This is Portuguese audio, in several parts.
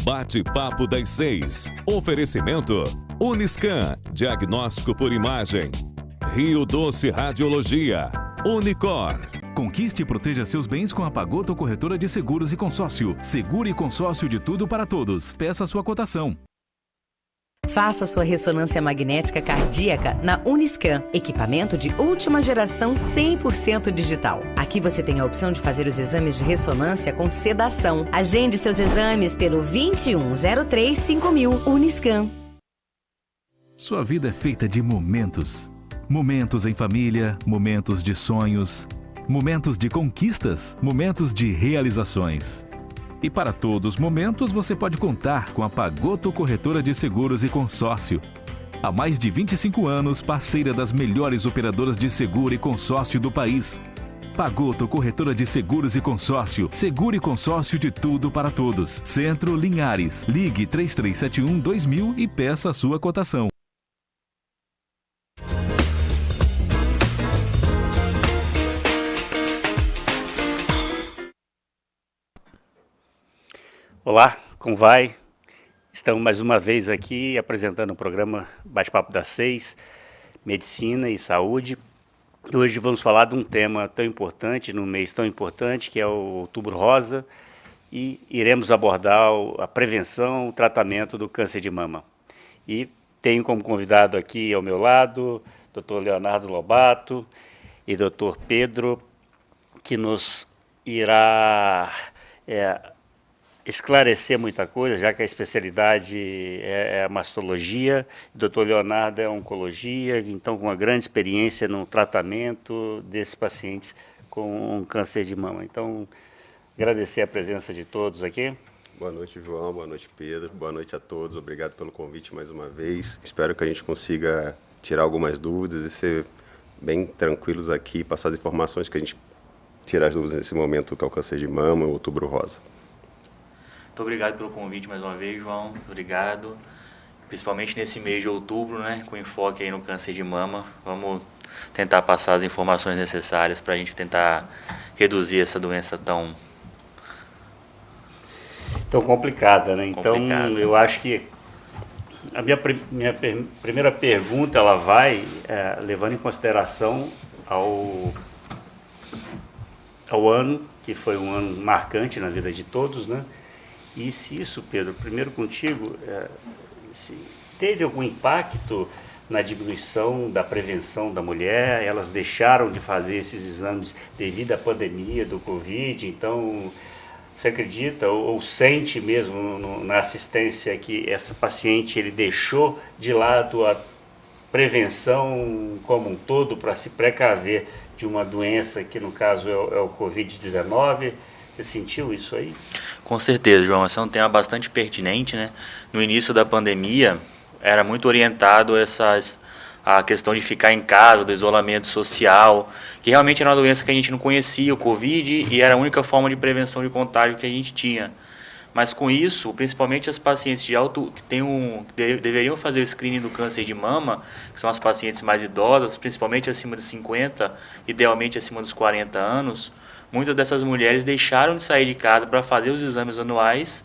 Bate-papo das 6. Oferecimento Uniscan, diagnóstico por imagem. Rio Doce Radiologia. Unicor. Conquiste e proteja seus bens com a Pagoto Corretora de Seguros e Consórcio. Seguro e consórcio de tudo para todos. Peça sua cotação. Faça sua ressonância magnética cardíaca na Uniscan, equipamento de última geração 100% digital. Aqui você tem a opção de fazer os exames de ressonância com sedação. Agende seus exames pelo 2103-5000 Uniscan. Sua vida é feita de momentos. Momentos em família, momentos de sonhos, momentos de conquistas, momentos de realizações. E para todos os momentos você pode contar com a Pagoto Corretora de Seguros e Consórcio. Há mais de 25 anos, parceira das melhores operadoras de seguro e consórcio do país. Pagoto Corretora de Seguros e Consórcio. Seguro e consórcio de tudo para todos. Centro Linhares. Ligue 3371-2000 e peça a sua cotação. Olá, como vai? Estamos mais uma vez aqui apresentando o programa Bate-Papo das 6, Medicina e Saúde. Hoje vamos falar de um tema tão importante, num mês tão importante, que é o Outubro Rosa, e iremos abordar a prevenção, o tratamento do câncer de mama. E tenho como convidado aqui ao meu lado, Dr. Leonardo Lobato e Dr. Pedro, que nos irá esclarecer muita coisa, já que a especialidade é a mastologia, o doutor Leonardo é oncologia, então com uma grande experiência no tratamento desses pacientes com câncer de mama. Então, agradecer a presença de todos aqui. Boa noite, João, boa noite, Pedro, boa noite a todos, obrigado pelo convite mais uma vez. Espero que a gente consiga tirar algumas dúvidas e ser bem tranquilos aqui, passar as informações que a gente tira as dúvidas nesse momento que é o câncer de mama, o Outubro Rosa. Muito obrigado pelo convite mais uma vez, João. Muito obrigado. Principalmente nesse mês de outubro, né, com enfoque aí no câncer de mama. Vamos tentar passar as informações necessárias para a gente tentar reduzir essa doença tão complicada, né? Complicada. Então, eu acho que a minha primeira pergunta, ela vai levando em consideração ao ano, que foi um ano marcante na vida de todos, né? E se isso, Pedro, primeiro contigo, se teve algum impacto na diminuição da prevenção da mulher? Elas deixaram de fazer esses exames devido à pandemia do Covid? Então, você acredita ou sente mesmo na assistência que essa paciente ele deixou de lado a prevenção como um todo para se precaver de uma doença que, no caso, é o Covid-19? Você sentiu isso aí? Com certeza, João. Esse é um tema bastante pertinente, né? No início da pandemia, era muito orientado a questão de ficar em casa, do isolamento social, que realmente era uma doença que a gente não conhecia, o Covid, e era a única forma de prevenção de contágio que a gente tinha. Mas com isso, principalmente as pacientes que deveriam fazer o screening do câncer de mama, que são as pacientes mais idosas, principalmente acima de 50, idealmente acima dos 40 anos, muitas dessas mulheres deixaram de sair de casa para fazer os exames anuais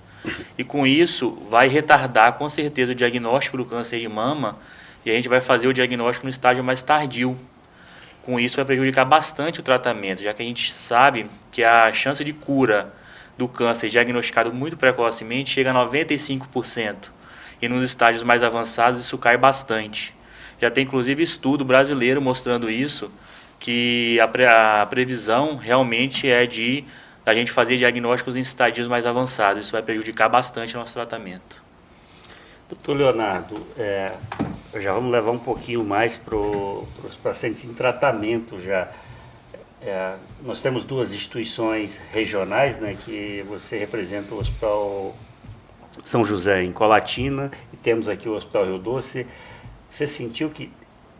e com isso vai retardar com certeza o diagnóstico do câncer de mama e a gente vai fazer o diagnóstico no estágio mais tardio. Com isso vai prejudicar bastante o tratamento, já que a gente sabe que a chance de cura do câncer diagnosticado muito precocemente chega a 95% e nos estágios mais avançados isso cai bastante. Já tem inclusive estudo brasileiro mostrando isso, que a previsão realmente é a gente fazer diagnósticos em estadios mais avançados. Isso vai prejudicar bastante o nosso tratamento. Doutor Leonardo, já vamos levar um pouquinho mais para os pacientes em tratamento já. Nós temos duas instituições regionais, né, que você representa o Hospital São José em Colatina e temos aqui o Hospital Rio Doce. Você sentiu que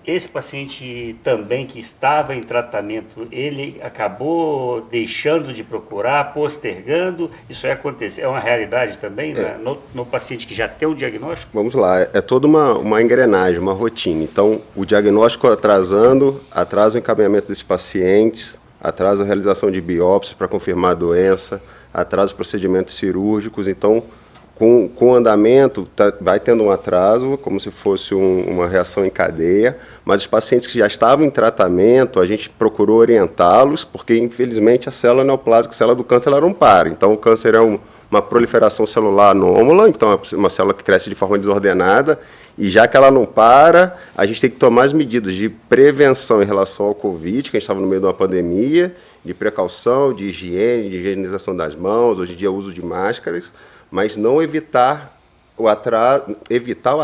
esse paciente também que estava em tratamento, ele acabou deixando de procurar, postergando? Isso vai acontecer? É uma realidade também, né? No paciente que já tem um diagnóstico? Vamos lá, é toda uma engrenagem, uma rotina. Então, o diagnóstico atrasa o encaminhamento desses pacientes, atrasa a realização de biópsias para confirmar a doença, atrasa os procedimentos cirúrgicos. Então, com o andamento, vai tendo um atraso, como se fosse uma reação em cadeia, mas os pacientes que já estavam em tratamento, a gente procurou orientá-los, porque infelizmente a célula neoplásica, a célula do câncer, ela não para. Então o câncer é uma proliferação celular anômala, então é uma célula que cresce de forma desordenada, e já que ela não para, a gente tem que tomar as medidas de prevenção em relação ao Covid, que a gente estava no meio de uma pandemia, de precaução, de higiene, de higienização das mãos, hoje em dia o uso de máscaras, mas não evitar o atraso, evitar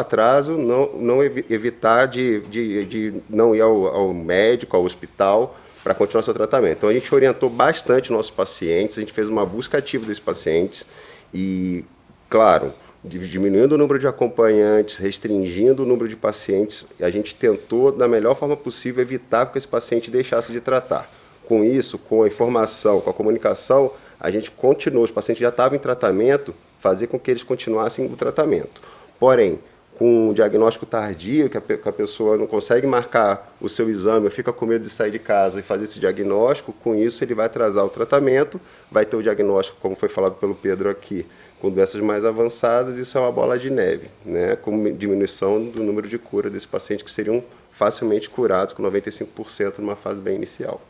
de não ir ao médico, ao hospital, para continuar seu tratamento. Então a gente orientou bastante nossos pacientes, a gente fez uma busca ativa desses pacientes e, claro, diminuindo o número de acompanhantes, restringindo o número de pacientes, a gente tentou, da melhor forma possível, evitar que esse paciente deixasse de tratar. Com isso, com a informação, com a comunicação, a gente continuou, os pacientes já estavam em tratamento, fazer com que eles continuassem o tratamento. Porém, com um diagnóstico tardio, que a pessoa não consegue marcar o seu exame, fica com medo de sair de casa e fazer esse diagnóstico, com isso ele vai atrasar o tratamento, vai ter o diagnóstico, como foi falado pelo Pedro aqui, com doenças mais avançadas, isso é uma bola de neve, né? Com diminuição do número de cura desses pacientes que seriam facilmente curados com 95% numa fase bem inicial.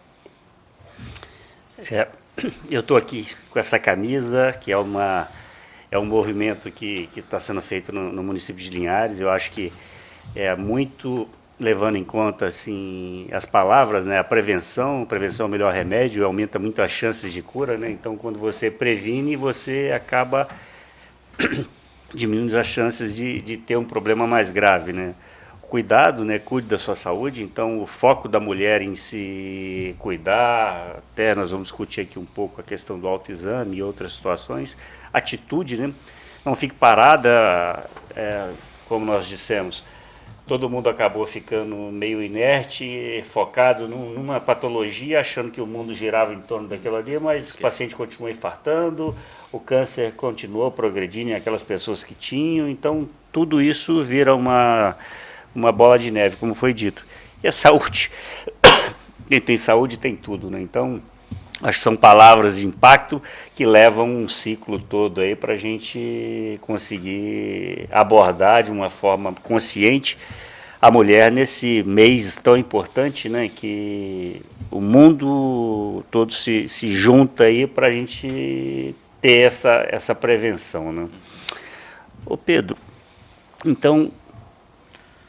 Eu estou aqui com essa camisa, que é um movimento que está sendo feito no município de Linhares. Eu acho que é muito levando em conta assim, as palavras, né? A prevenção é o melhor remédio, aumenta muito as chances de cura, né? Então, quando você previne, você acaba diminuindo as chances de ter um problema mais grave, né? Cuidado, né? Cuide da sua saúde. Então, o foco da mulher em se cuidar, até nós vamos discutir aqui um pouco a questão do autoexame e outras situações. Atitude, né? Não fique parada, como nós dissemos. Todo mundo acabou ficando meio inerte, focado numa patologia, achando que o mundo girava em torno daquilo ali, mas o paciente continuou infartando, o câncer continuou progredindo em aquelas pessoas que tinham. Então, tudo isso vira uma bola de neve, como foi dito. E a saúde, quem tem saúde tem tudo, né? Então, acho que são palavras de impacto que levam um ciclo todo aí para a gente conseguir abordar de uma forma consciente a mulher nesse mês tão importante, né? Que o mundo todo se junta aí para a gente ter essa prevenção, né? Ô Pedro, então,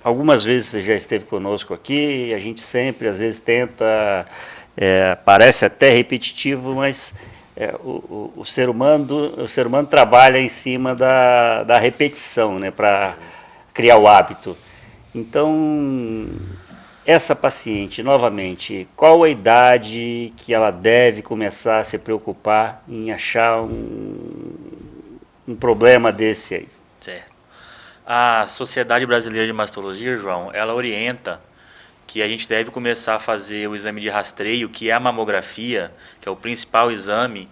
algumas vezes você já esteve conosco aqui, a gente sempre, às vezes, tenta, parece até repetitivo, mas o ser humano trabalha em cima da repetição, né, para criar o hábito. Então, essa paciente, novamente, qual a idade que ela deve começar a se preocupar em achar um problema desse aí? Certo. A Sociedade Brasileira de Mastologia, João, ela orienta que a gente deve começar a fazer o exame de rastreio, que é a mamografia, que é o principal exame,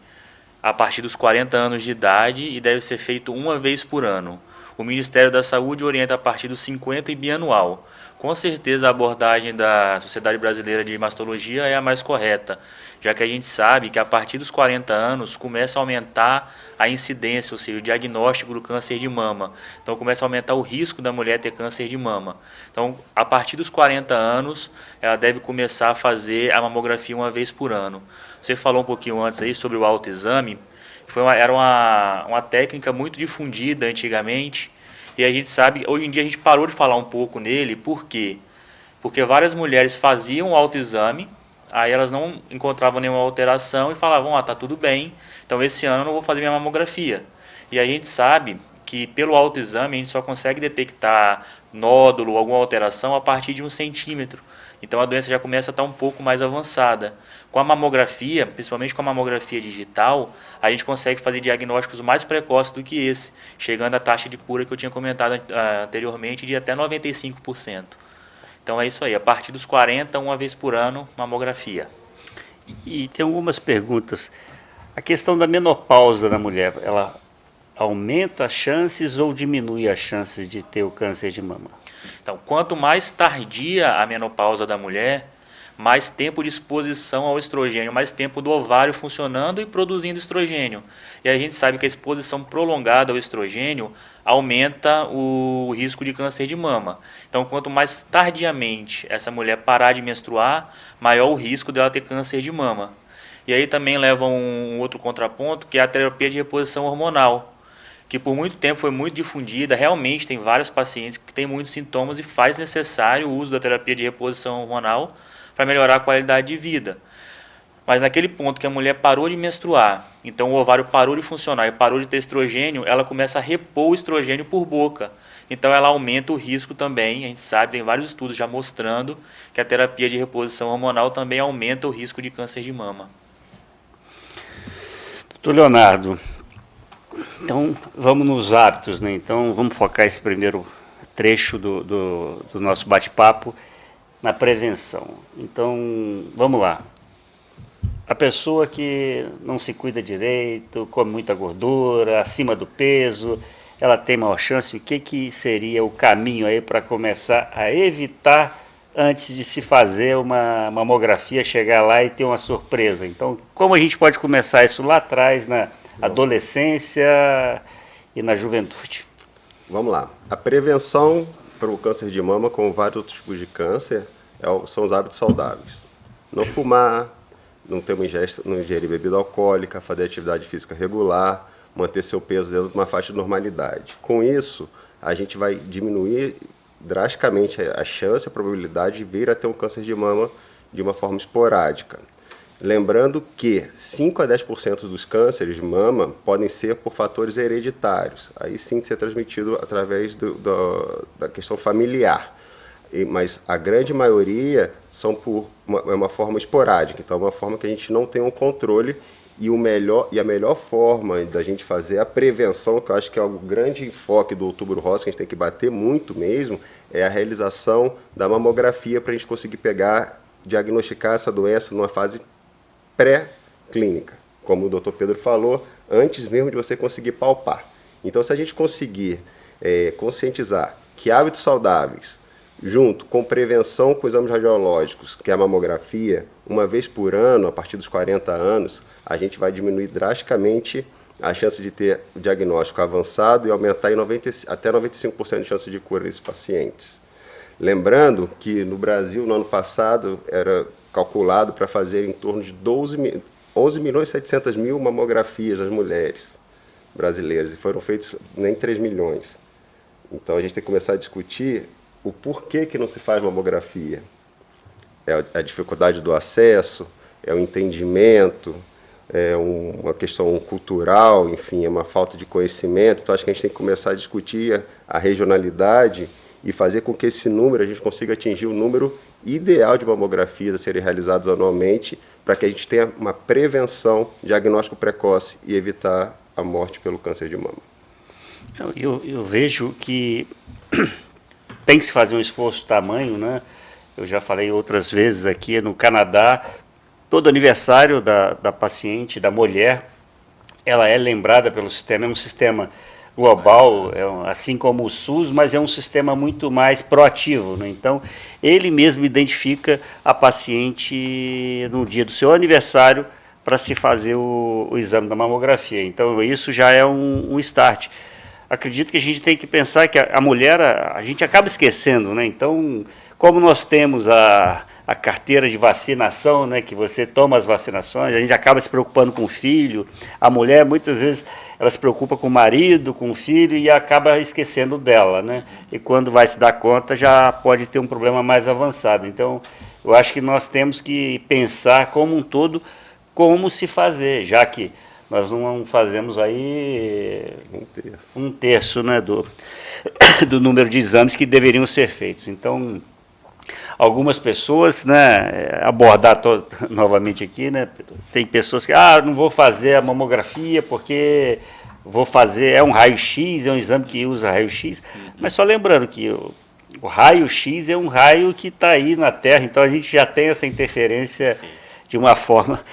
a partir dos 40 anos de idade e deve ser feito uma vez por ano. O Ministério da Saúde orienta a partir dos 50 e bianual. Com certeza a abordagem da Sociedade Brasileira de Mastologia é a mais correta, já que a gente sabe que a partir dos 40 anos começa a aumentar a incidência, ou seja, o diagnóstico do câncer de mama. Então começa a aumentar o risco da mulher ter câncer de mama. Então, a partir dos 40 anos, ela deve começar a fazer a mamografia uma vez por ano. Você falou um pouquinho antes aí sobre o autoexame, que era uma técnica muito difundida antigamente, e a gente sabe, hoje em dia a gente parou de falar um pouco nele. Por quê? Porque várias mulheres faziam o autoexame, aí elas não encontravam nenhuma alteração e falavam, tá tudo bem, então esse ano eu não vou fazer minha mamografia. E a gente sabe que pelo autoexame a gente só consegue detectar nódulo ou alguma alteração a partir de 1 centímetro. Então a doença já começa a estar um pouco mais avançada. Com a mamografia, principalmente com a mamografia digital, a gente consegue fazer diagnósticos mais precoces do que esse, chegando à taxa de cura que eu tinha comentado anteriormente de até 95%. Então é isso aí, a partir dos 40, uma vez por ano, mamografia. E tem algumas perguntas. A questão da menopausa na mulher, ela aumenta as chances ou diminui as chances de ter o câncer de mama? Então, quanto mais tardia a menopausa da mulher, mais tempo de exposição ao estrogênio, mais tempo do ovário funcionando e produzindo estrogênio. E a gente sabe que a exposição prolongada ao estrogênio aumenta o risco de câncer de mama. Então, quanto mais tardiamente essa mulher parar de menstruar, maior o risco dela ter câncer de mama. E aí também leva um outro contraponto, que é a terapia de reposição hormonal, que por muito tempo foi muito difundida. Realmente tem vários pacientes que têm muitos sintomas e faz necessário o uso da terapia de reposição hormonal para melhorar a qualidade de vida. Mas naquele ponto que a mulher parou de menstruar, então o ovário parou de funcionar e parou de ter estrogênio, ela começa a repor o estrogênio por boca. Então ela aumenta o risco também, a gente sabe, tem vários estudos já mostrando que a terapia de reposição hormonal também aumenta o risco de câncer de mama. Doutor Leonardo, então vamos nos hábitos, né? Então vamos focar esse primeiro trecho do nosso bate-papo na prevenção. Então, vamos lá. A pessoa que não se cuida direito, come muita gordura, acima do peso, ela tem maior chance. O que seria o caminho aí para começar a evitar antes de se fazer uma mamografia, chegar lá e ter uma surpresa? Então, como a gente pode começar isso lá atrás, na adolescência e na juventude? Vamos lá. A prevenção para o câncer de mama, como vários outros tipos de câncer, são os hábitos saudáveis. Não fumar, não ingerir bebida alcoólica, fazer atividade física regular, manter seu peso dentro de uma faixa de normalidade. Com isso, a gente vai diminuir drasticamente a chance, a probabilidade de vir a ter um câncer de mama de uma forma esporádica. Lembrando que 5 a 10% dos cânceres de mama podem ser por fatores hereditários, aí sim ser transmitido através da questão familiar, mas a grande maioria são por uma forma esporádica, então é uma forma que a gente não tem um controle e a melhor forma da gente fazer a prevenção, que eu acho que é o grande enfoque do Outubro Rosa, que a gente tem que bater muito mesmo, é a realização da mamografia para a gente conseguir diagnosticar essa doença numa fase pré-clínica, como o Dr. Pedro falou, antes mesmo de você conseguir palpar. Então, se a gente conseguir conscientizar que hábitos saudáveis, junto com prevenção com exames radiológicos, que é a mamografia, uma vez por ano, a partir dos 40 anos, a gente vai diminuir drasticamente a chance de ter o diagnóstico avançado e aumentar até 95% de chance de cura desses pacientes. Lembrando que no Brasil, no ano passado, era calculado para fazer em torno de 11.700.000 mamografias das mulheres brasileiras, e foram feitos nem 3 milhões. Então a gente tem que começar a discutir o porquê que não se faz mamografia. É a dificuldade do acesso, é o entendimento, é uma questão cultural, enfim, é uma falta de conhecimento. Então acho que a gente tem que começar a discutir a regionalidade e fazer com que esse número, a gente consiga atingir o número ideal de mamografias a serem realizadas anualmente, para que a gente tenha uma prevenção, diagnóstico precoce e evitar a morte pelo câncer de mama. Eu vejo que tem que se fazer um esforço tamanho, né? Eu já falei outras vezes aqui, no Canadá, todo aniversário da paciente, da mulher, ela é lembrada pelo sistema, é um sistema global, assim como o SUS, mas é um sistema muito mais proativo, né? Então, ele mesmo identifica a paciente no dia do seu aniversário para se fazer o exame da mamografia. Então, isso já é um start. Acredito que a gente tem que pensar que a mulher, a gente acaba esquecendo, né? Então, como nós temos a carteira de vacinação, né, que você toma as vacinações, a gente acaba se preocupando com o filho. A mulher, muitas vezes, ela se preocupa com o marido, com o filho e acaba esquecendo dela, né? E quando vai se dar conta, já pode ter um problema mais avançado. Então, eu acho que nós temos que pensar como um todo como se fazer, já que nós não fazemos aí um terço, né, do número de exames que deveriam ser feitos. Então, algumas pessoas, né, abordar novamente aqui, né, tem pessoas que, não vou fazer a mamografia porque vou fazer, é um raio-x, é um exame que usa raio-x, mas só lembrando que o raio-x é um raio que está aí na Terra, então a gente já tem essa interferência de uma forma,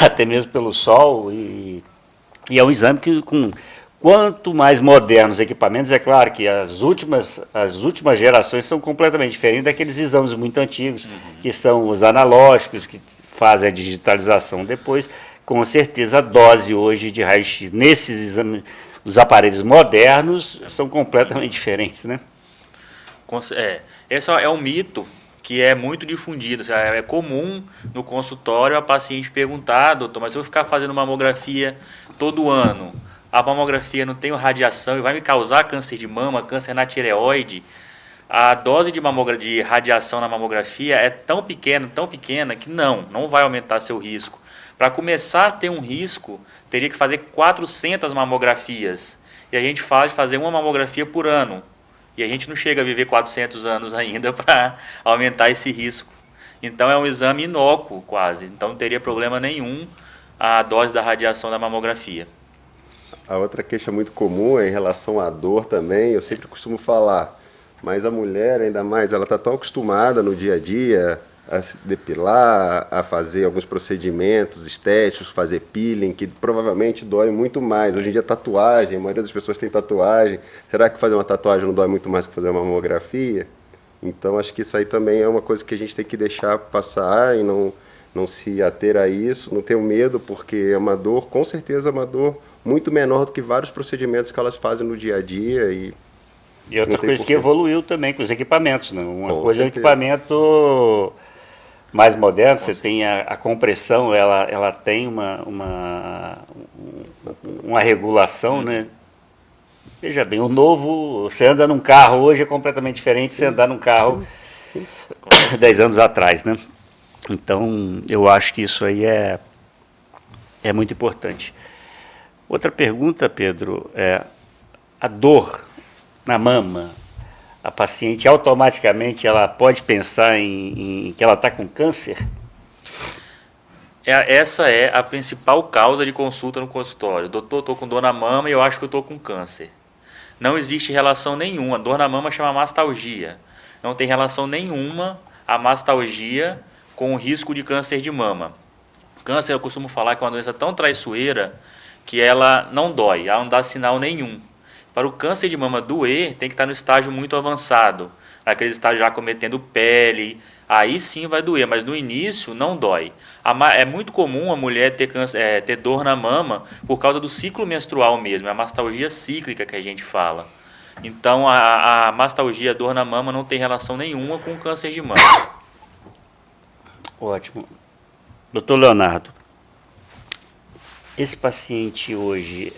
até mesmo pelo Sol, e é um exame que com quanto mais modernos os equipamentos, é claro que as últimas gerações são completamente diferentes daqueles exames muito antigos, que são os analógicos, que fazem a digitalização depois. Com certeza, a dose hoje de raio-x nesses exames, os aparelhos modernos, são completamente diferentes, né? Esse é um mito que é muito difundido. É comum no consultório a paciente perguntar: doutor, mas se eu ficar fazendo mamografia todo ano, a mamografia não tem radiação e vai me causar câncer de mama, câncer na tireoide? A dose de radiação na mamografia é tão pequena que não vai aumentar seu risco. Para começar a ter um risco, teria que fazer 400 mamografias. E a gente fala de fazer uma mamografia por ano. E a gente não chega a viver 400 anos ainda para aumentar esse risco. Então é um exame inócuo quase. Então não teria problema nenhum a dose da radiação da mamografia. A outra queixa muito comum é em relação à dor também. Eu sempre costumo falar, mas a mulher ainda mais, ela está tão acostumada no dia a dia a se depilar, a fazer alguns procedimentos estéticos, fazer peeling, que provavelmente dói muito mais. Hoje em dia tatuagem, a maioria das pessoas tem tatuagem. Será que fazer uma tatuagem não dói muito mais que fazer uma mamografia? Então acho que isso aí também é uma coisa que a gente tem que deixar passar e não se ater a isso, não ter medo, porque é uma dor, com certeza é uma dor muito menor do que vários procedimentos que elas fazem no dia a dia. E outra coisa que evoluiu também com os equipamentos, né? Uma coisa é o certeza. Equipamento mais moderno, você tem a compressão, ela tem uma regulação, né? Veja bem, o novo, você anda num carro hoje é completamente diferente de você andar num carro 10 anos atrás, né? Então, eu acho que isso aí é muito importante. Outra pergunta, Pedro, a dor na mama, a paciente automaticamente ela pode pensar em que ela está com câncer? Essa é a principal causa de consulta no consultório. Doutor, estou com dor na mama e eu acho que eu estou com câncer. Não existe relação nenhuma. Dor na mama chama mastalgia. Não tem relação nenhuma a mastalgia com o risco de câncer de mama. Câncer, eu costumo falar que é uma doença tão traiçoeira que ela não dói, ela não dá sinal nenhum. Para o câncer de mama doer, tem que estar no estágio muito avançado, naquele estágio já cometendo pele, aí sim vai doer, mas no início não dói. É muito comum a mulher ter dor na mama por causa do ciclo menstrual mesmo, é a mastalgia cíclica que a gente fala. Então a mastalgia, a dor na mama, não tem relação nenhuma com o câncer de mama. Ótimo. Doutor Leonardo, esse paciente hoje,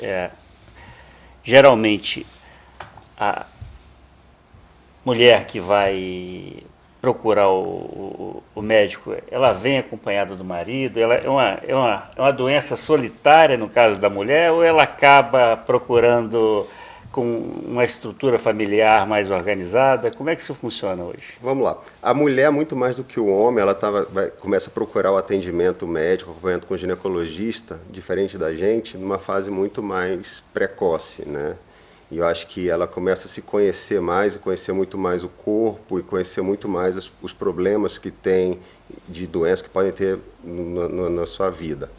geralmente, a mulher que vai procurar o médico, ela vem acompanhada do marido, ela é uma doença solitária no caso da mulher, ou ela acaba procurando com uma estrutura familiar mais organizada? Como é que isso funciona hoje? Vamos lá. A mulher, muito mais do que o homem, ela começa a procurar o atendimento médico, acompanhamento com o ginecologista, diferente da gente, numa fase muito mais precoce, né? E eu acho que ela começa a se conhecer mais, e conhecer muito mais o corpo, e conhecer muito mais os problemas que tem de doenças que podem ter na sua vida.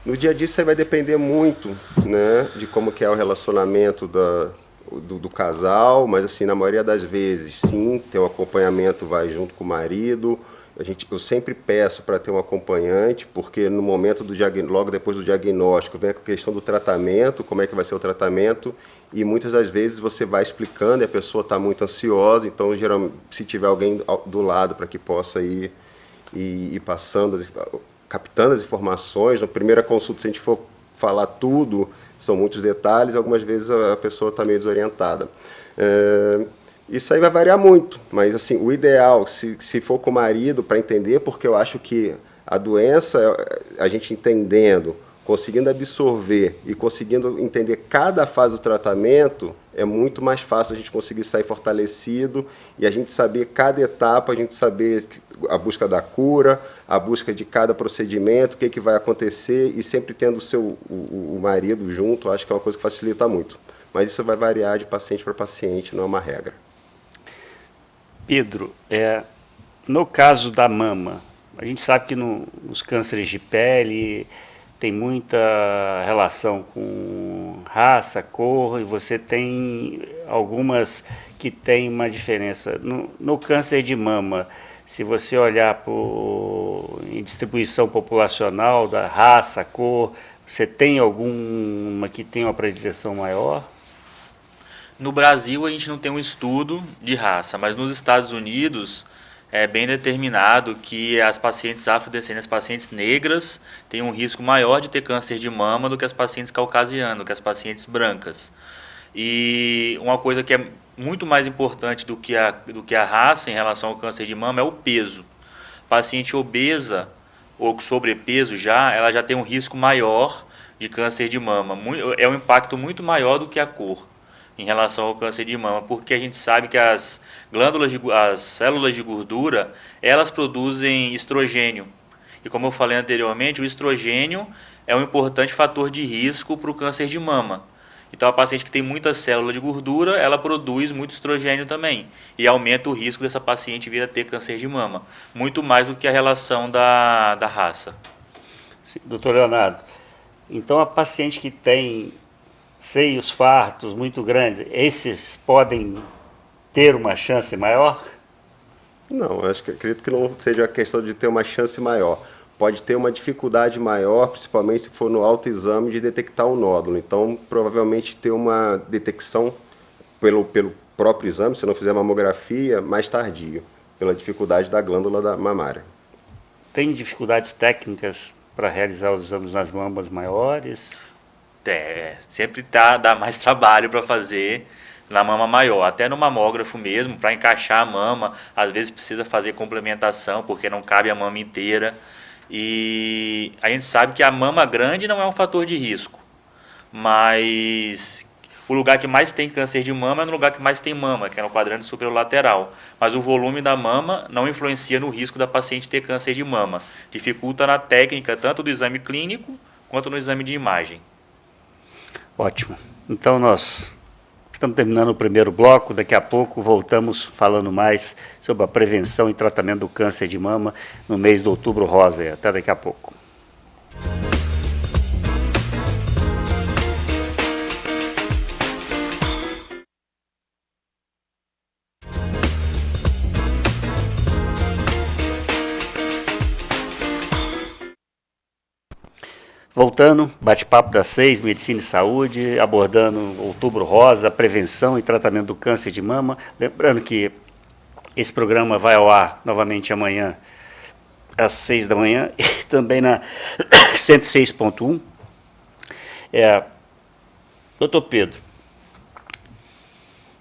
No dia a dia isso aí vai depender muito, né, de como que é o relacionamento do casal, mas assim, na maioria das vezes, sim, ter um acompanhamento, vai junto com o marido. Eu sempre peço para ter um acompanhante, porque no momento logo depois do diagnóstico, vem a questão do tratamento, como é que vai ser o tratamento, e muitas das vezes você vai explicando e a pessoa está muito ansiosa, então geralmente, se tiver alguém do lado para que possa ir passando, captando as informações. Na primeira consulta, se a gente for falar tudo, são muitos detalhes, algumas vezes a pessoa está meio desorientada. Isso aí vai variar muito, mas assim, o ideal, se for com o marido, para entender, porque eu acho que a doença, a gente entendendo, conseguindo absorver e conseguindo entender cada fase do tratamento, é muito mais fácil a gente conseguir sair fortalecido e a gente saber cada etapa, a gente saber a busca da cura, a busca de cada procedimento, o que vai acontecer, e sempre tendo o marido junto, acho que é uma coisa que facilita muito. Mas isso vai variar de paciente para paciente, não é uma regra. Pedro, no caso da mama, a gente sabe que nos cânceres de pele tem muita relação com raça, cor, e você tem algumas que têm uma diferença. No câncer de mama, se você olhar em distribuição populacional da raça, cor, você tem alguma que tem uma predileção maior? No Brasil, a gente não tem um estudo de raça, mas nos Estados Unidos é bem determinado que as pacientes afrodescendentes, as pacientes negras, têm um risco maior de ter câncer de mama do que as pacientes caucasianas, do que as pacientes brancas. E uma coisa que é muito mais importante do que a raça em relação ao câncer de mama é o peso. Paciente obesa ou com sobrepeso ela já tem um risco maior de câncer de mama. É um impacto muito maior do que a cor em relação ao câncer de mama, porque a gente sabe que as células de gordura, elas produzem estrogênio. E como eu falei anteriormente, o estrogênio é um importante fator de risco para o câncer de mama. Então, a paciente que tem muita célula de gordura, ela produz muito estrogênio também. E aumenta o risco dessa paciente vir a ter câncer de mama. Muito mais do que a relação da raça. Sim, doutor Leonardo, então a paciente que tem seios fartos muito grandes, esses podem ter uma chance maior? Não, acredito que não seja a questão de ter uma chance maior. Pode ter uma dificuldade maior, principalmente se for no autoexame, de detectar um nódulo. Então, provavelmente ter uma detecção pelo próprio exame, se não fizer mamografia, mais tardio, pela dificuldade da glândula mamária. Tem dificuldades técnicas para realizar os exames nas mamas maiores? Sempre dá mais trabalho para fazer na mama maior, até no mamógrafo mesmo, para encaixar a mama, às vezes precisa fazer complementação, porque não cabe a mama inteira. E a gente sabe que a mama grande não é um fator de risco, mas o lugar que mais tem câncer de mama é no lugar que mais tem mama, que é no quadrante superior-lateral. Mas o volume da mama não influencia no risco da paciente ter câncer de mama. Dificulta na técnica tanto do exame clínico quanto no exame de imagem. Ótimo. Então nós estamos terminando o primeiro bloco, daqui a pouco voltamos falando mais sobre a prevenção e tratamento do câncer de mama no mês de Outubro Rosa. Até daqui a pouco. Voltando, bate-papo das 6, Medicina e Saúde, abordando Outubro Rosa, prevenção e tratamento do câncer de mama. Lembrando que esse programa vai ao ar novamente amanhã, às 6 da manhã, e também na 106.1. Doutor Pedro,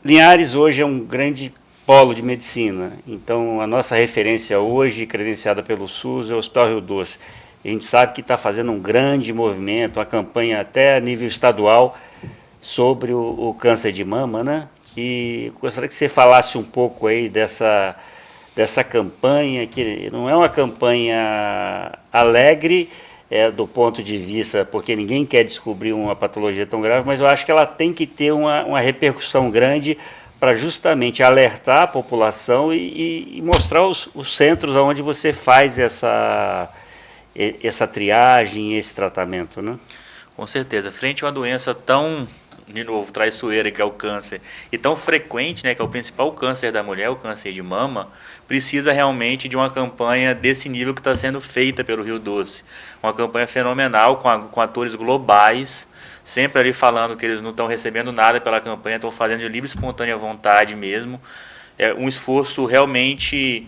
Linhares hoje é um grande polo de medicina, então a nossa referência hoje, credenciada pelo SUS, é o Hospital Rio Doce. A gente sabe que está fazendo um grande movimento, uma campanha até a nível estadual sobre o câncer de mama, né? E gostaria que você falasse um pouco aí dessa campanha, que não é uma campanha alegre do ponto de vista, porque ninguém quer descobrir uma patologia tão grave, mas eu acho que ela tem que ter uma repercussão grande para justamente alertar a população e mostrar os centros onde você faz essa triagem, esse tratamento, né? Com certeza. Frente a uma doença tão, de novo, traiçoeira, que é o câncer, e tão frequente, né, que é o principal câncer da mulher, o câncer de mama, precisa realmente de uma campanha desse nível que está sendo feita pelo Rio Doce. Uma campanha fenomenal, com atores globais, sempre ali falando que eles não estão recebendo nada pela campanha, estão fazendo de livre e espontânea vontade mesmo. É um esforço realmente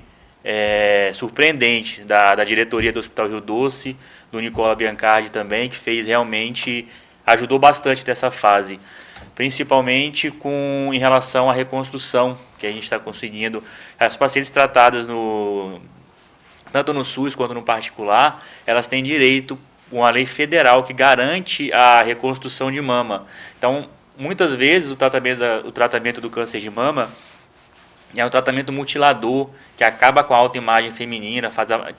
surpreendente da diretoria do Hospital Rio Doce, do Nicola Biancardi também, que ajudou bastante nessa fase, principalmente em relação à reconstrução que a gente está conseguindo. As pacientes tratadas tanto no SUS quanto no particular, elas têm direito a uma lei federal que garante a reconstrução de mama. Então, muitas vezes o tratamento do câncer de mama É um tratamento mutilador, que acaba com a autoimagem feminina,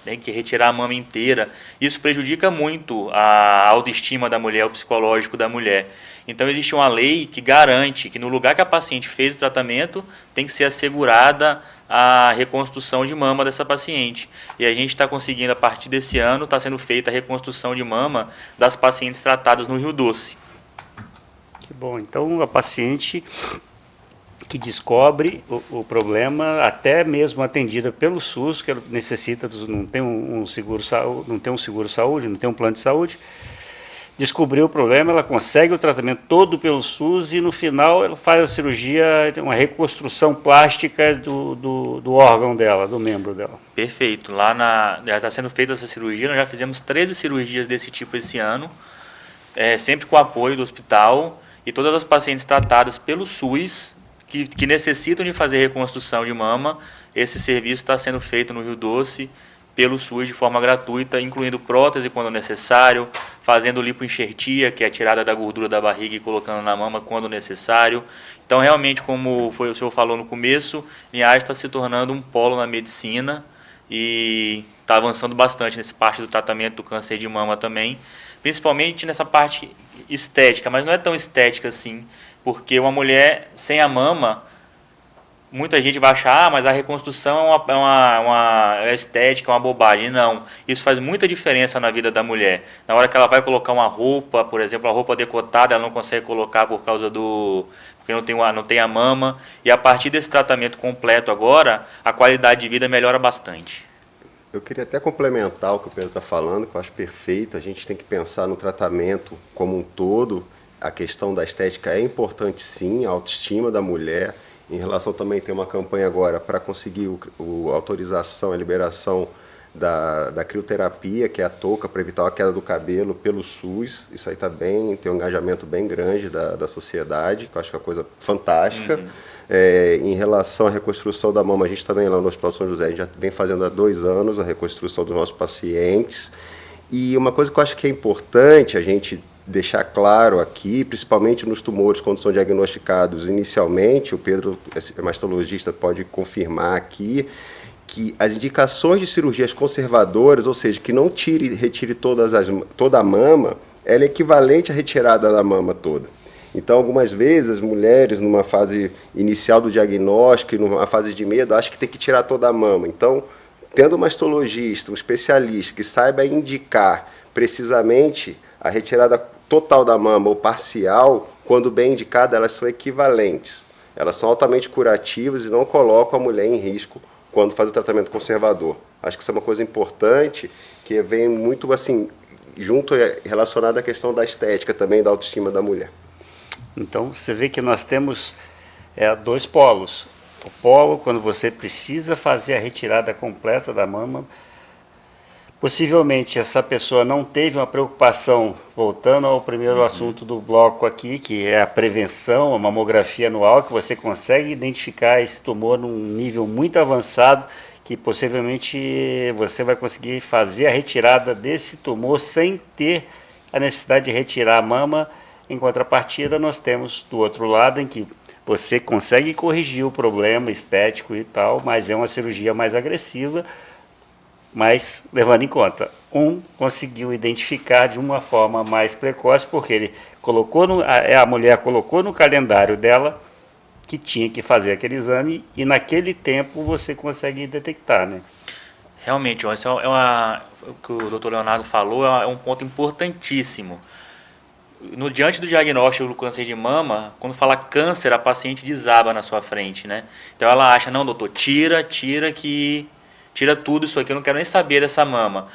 tem que retirar a mama inteira. Isso prejudica muito a autoestima da mulher, o psicológico da mulher. Então existe uma lei que garante que no lugar que a paciente fez o tratamento, tem que ser assegurada a reconstrução de mama dessa paciente. E a gente está conseguindo, a partir desse ano, está sendo feita a reconstrução de mama das pacientes tratadas no Rio Doce. Que bom. Então a paciente que descobre o problema, até mesmo atendida pelo SUS, que ela necessita, não tem um seguro saúde, não tem um plano de saúde, descobriu o problema, ela consegue o tratamento todo pelo SUS e no final ela faz a cirurgia, uma reconstrução plástica do órgão dela, do membro dela. Perfeito. Já está sendo feita essa cirurgia, nós já fizemos 13 cirurgias desse tipo esse ano, sempre com o apoio do hospital, e todas as pacientes tratadas pelo SUS, que necessitam de fazer reconstrução de mama, esse serviço está sendo feito no Rio Doce pelo SUS de forma gratuita, incluindo prótese quando necessário, fazendo lipoenxertia, que é a tirada da gordura da barriga e colocando na mama quando necessário. Então, realmente, como o senhor falou no começo, Linhares está se tornando um polo na medicina e está avançando bastante nessa parte do tratamento do câncer de mama também, principalmente nessa parte estética, mas não é tão estética assim, porque uma mulher sem a mama, muita gente vai achar, mas a reconstrução é uma estética, é uma bobagem. Não, isso faz muita diferença na vida da mulher. Na hora que ela vai colocar uma roupa, por exemplo, a roupa decotada, ela não consegue colocar porque não tem a mama, e a partir desse tratamento completo agora, a qualidade de vida melhora bastante. Eu queria até complementar o que o Pedro está falando, que eu acho perfeito. A gente tem que pensar no tratamento como um todo. A questão da estética é importante, sim, a autoestima da mulher. Em relação também, tem uma campanha agora para conseguir a autorização, a liberação da crioterapia, que é a touca, para evitar a queda do cabelo pelo SUS. Isso aí tem um engajamento bem grande da sociedade, que eu acho que é uma coisa fantástica. Em relação à reconstrução da mama, a gente também lá no Hospital São José, a gente já vem fazendo há 2 anos a reconstrução dos nossos pacientes. E uma coisa que eu acho que é importante a gente deixar claro aqui, principalmente nos tumores, quando são diagnosticados inicialmente, o Pedro, mastologista, pode confirmar aqui, que as indicações de cirurgias conservadoras, ou seja, que não retire toda a mama, ela é equivalente à retirada da mama toda. Então, algumas vezes, as mulheres, numa fase inicial do diagnóstico, numa fase de medo, acham que tem que tirar toda a mama. Então, tendo um mastologista, um especialista que saiba indicar precisamente a retirada total da mama ou parcial, quando bem indicada, elas são equivalentes. Elas são altamente curativas e não colocam a mulher em risco quando faz o tratamento conservador. Acho que isso é uma coisa importante, que vem muito assim, relacionada à questão da estética também, da autoestima da mulher. Então, você vê que nós temos 2 polos. O polo, quando você precisa fazer a retirada completa da mama, possivelmente essa pessoa não teve uma preocupação, voltando ao primeiro assunto do bloco aqui, que é a prevenção, a mamografia anual, que você consegue identificar esse tumor num nível muito avançado, que possivelmente você vai conseguir fazer a retirada desse tumor sem ter a necessidade de retirar a mama. Em contrapartida, nós temos do outro lado em que você consegue corrigir o problema estético e tal, mas é uma cirurgia mais agressiva, mas levando em conta, conseguiu identificar de uma forma mais precoce, porque ele a mulher colocou no calendário dela que tinha que fazer aquele exame, e naquele tempo você consegue detectar, né? Realmente, isso o que o Dr. Leonardo falou é um ponto importantíssimo. Diante do diagnóstico do câncer de mama, quando fala câncer, a paciente desaba na sua frente, né? Então ela acha, não, doutor, tira tudo isso aqui, eu não quero nem saber dessa mama.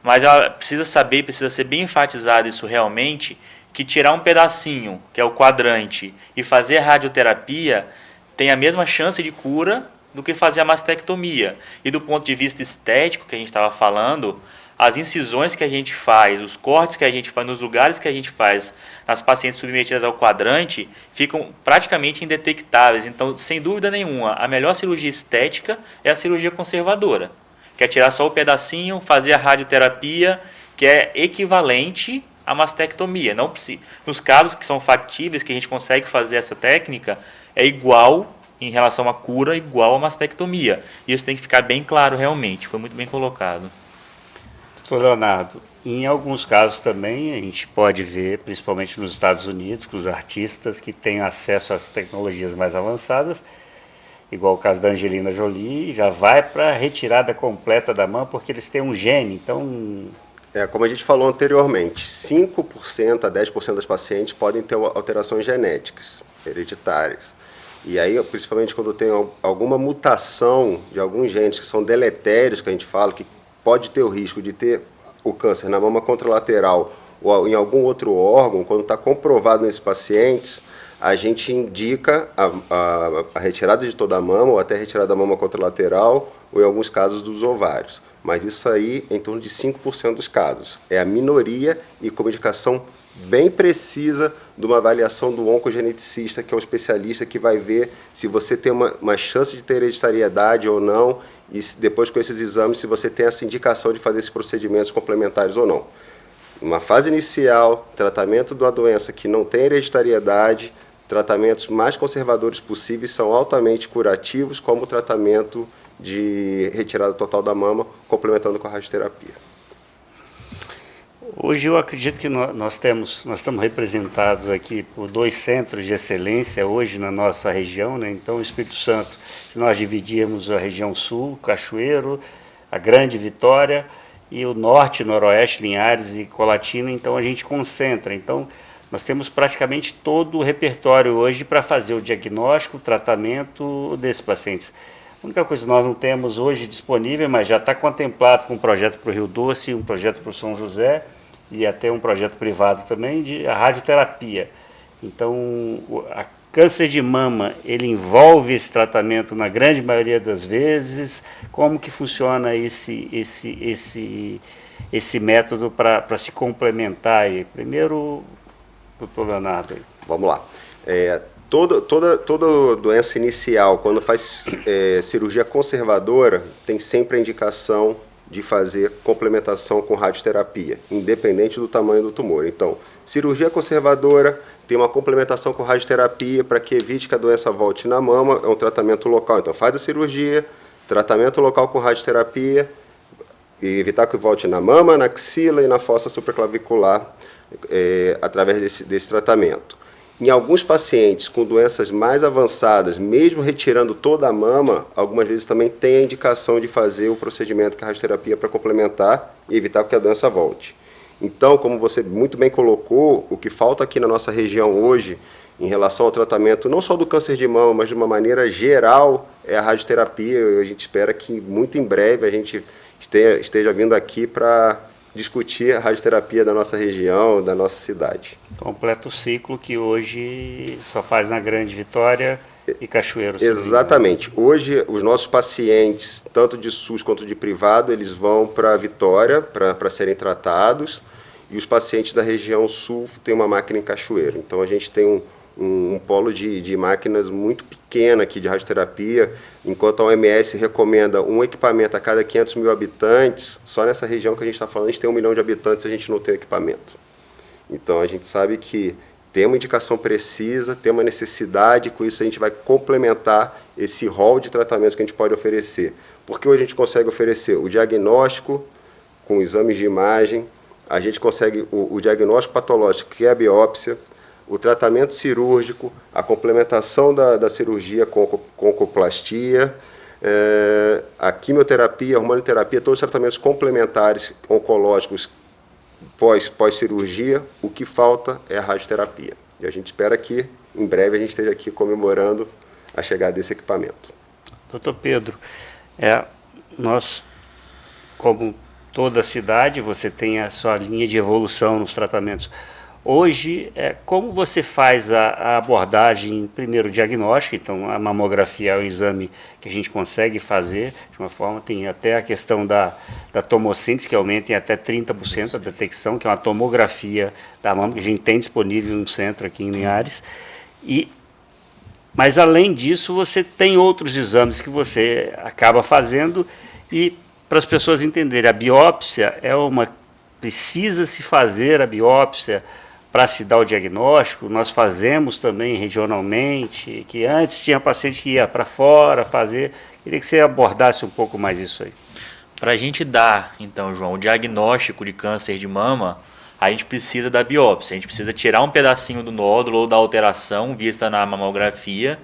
Mas ela precisa saber, precisa ser bem enfatizado isso realmente, que tirar um pedacinho, que é o quadrante, e fazer radioterapia tem a mesma chance de cura do que fazer a mastectomia. E do ponto de vista estético que a gente estava falando, as incisões que a gente faz, os cortes que a gente faz, nos lugares que a gente faz nas pacientes submetidas ao quadrante, ficam praticamente indetectáveis. Então, sem dúvida nenhuma, a melhor cirurgia estética é a cirurgia conservadora, que é tirar só o pedacinho, fazer a radioterapia, que é equivalente à mastectomia. Não, nos casos que são factíveis, que a gente consegue fazer essa técnica, é igual em relação à cura igual a mastectomia. Isso tem que ficar bem claro realmente, foi muito bem colocado. Doutor Leonardo, em alguns casos também a gente pode ver, principalmente nos Estados Unidos, com os artistas que têm acesso às tecnologias mais avançadas, igual o caso da Angelina Jolie, já vai para a retirada completa da mama porque eles têm um gene, então... Como a gente falou anteriormente, 5% a 10% das pacientes podem ter alterações genéticas, hereditárias. E aí, principalmente quando tem alguma mutação de alguns genes que são deletérios, que a gente fala, que pode ter o risco de ter o câncer na mama contralateral ou em algum outro órgão, quando está comprovado nesses pacientes, a gente indica a retirada de toda a mama, ou até a retirada da mama contralateral, ou em alguns casos dos ovários. Mas isso aí em torno de 5% dos casos. É a minoria e com indicação bem precisa de uma avaliação do oncogeneticista, que é o especialista que vai ver se você tem uma chance de ter hereditariedade ou não, e depois com esses exames, se você tem essa indicação de fazer esses procedimentos complementares ou não. Uma fase inicial, tratamento de uma doença que não tem hereditariedade, tratamentos mais conservadores possíveis são altamente curativos, como o tratamento de retirada total da mama, complementando com a radioterapia. Hoje eu acredito que nós estamos representados aqui por 2 centros de excelência hoje na nossa região, né? Então o Espírito Santo, se nós dividíamos a região sul, Cachoeiro, a Grande Vitória, e o norte, noroeste, Linhares e Colatina, então a gente concentra. Então nós temos praticamente todo o repertório hoje para fazer o diagnóstico, o tratamento desses pacientes. A única coisa que nós não temos hoje disponível, mas já está contemplado com um projeto para o Rio Doce, um projeto para o São José e até um projeto privado também de a radioterapia. Então, a câncer de mama, ele envolve esse tratamento na grande maioria das vezes. Como que funciona esse método para se complementar aí? Primeiro, doutor Leonardo. Vamos lá. Toda doença inicial, quando faz cirurgia conservadora, tem sempre a indicação de fazer complementação com radioterapia, independente do tamanho do tumor. Então, cirurgia conservadora tem uma complementação com radioterapia para que evite que a doença volte na mama, é um tratamento local. Então, faz a cirurgia, tratamento local com radioterapia, e evitar que volte na mama, na axila e na fossa supraclavicular através desse tratamento. Em alguns pacientes com doenças mais avançadas, mesmo retirando toda a mama, algumas vezes também tem a indicação de fazer o procedimento que é a radioterapia para complementar e evitar que a doença volte. Então, como você muito bem colocou, o que falta aqui na nossa região hoje, em relação ao tratamento não só do câncer de mama, mas de uma maneira geral, é a radioterapia. A gente espera que muito em breve a gente esteja vindo aqui para discutir a radioterapia da nossa região, da nossa cidade. Completa o ciclo que hoje só faz na Grande Vitória e Cachoeiro. Exatamente. Hoje, os nossos pacientes, tanto de SUS quanto de privado, eles vão para Vitória para serem tratados, e os pacientes da região sul têm uma máquina em Cachoeiro. Então, a gente tem um polo de máquinas muito pequeno aqui de radioterapia, enquanto a OMS recomenda um equipamento a cada 500 mil habitantes, só nessa região que a gente está falando, a gente tem 1 milhão de habitantes e a gente não tem equipamento. Então, a gente sabe que tem uma indicação precisa, tem uma necessidade, com isso a gente vai complementar esse rol de tratamentos que a gente pode oferecer. Porque hoje a gente consegue oferecer o diagnóstico com exames de imagem, a gente consegue o diagnóstico patológico, que é a biópsia, o tratamento cirúrgico, a complementação da cirurgia com oncoplastia, a quimioterapia, a hormonoterapia, todos os tratamentos complementares oncológicos pós-cirurgia. O que falta é a radioterapia. E a gente espera que, em breve, a gente esteja aqui comemorando a chegada desse equipamento. Doutor Pedro, nós, como toda cidade, você tem a sua linha de evolução nos tratamentos. Hoje, como você faz a abordagem, primeiro, diagnóstica? Então, a mamografia é um exame que a gente consegue fazer de uma forma, tem até a questão da tomossíntese, que aumenta em até 30% a detecção, que é uma tomografia da mama, que a gente tem disponível no centro aqui em Linhares. Mas, além disso, você tem outros exames que você acaba fazendo, e para as pessoas entenderem, a biópsia precisa-se fazer a biópsia para se dar o diagnóstico, nós fazemos também regionalmente, que antes tinha paciente que ia para fora fazer. Queria que você abordasse um pouco mais isso aí. Para a gente dar, então, João, o diagnóstico de câncer de mama, a gente precisa da biópsia. A gente precisa tirar um pedacinho do nódulo ou da alteração vista na mamografia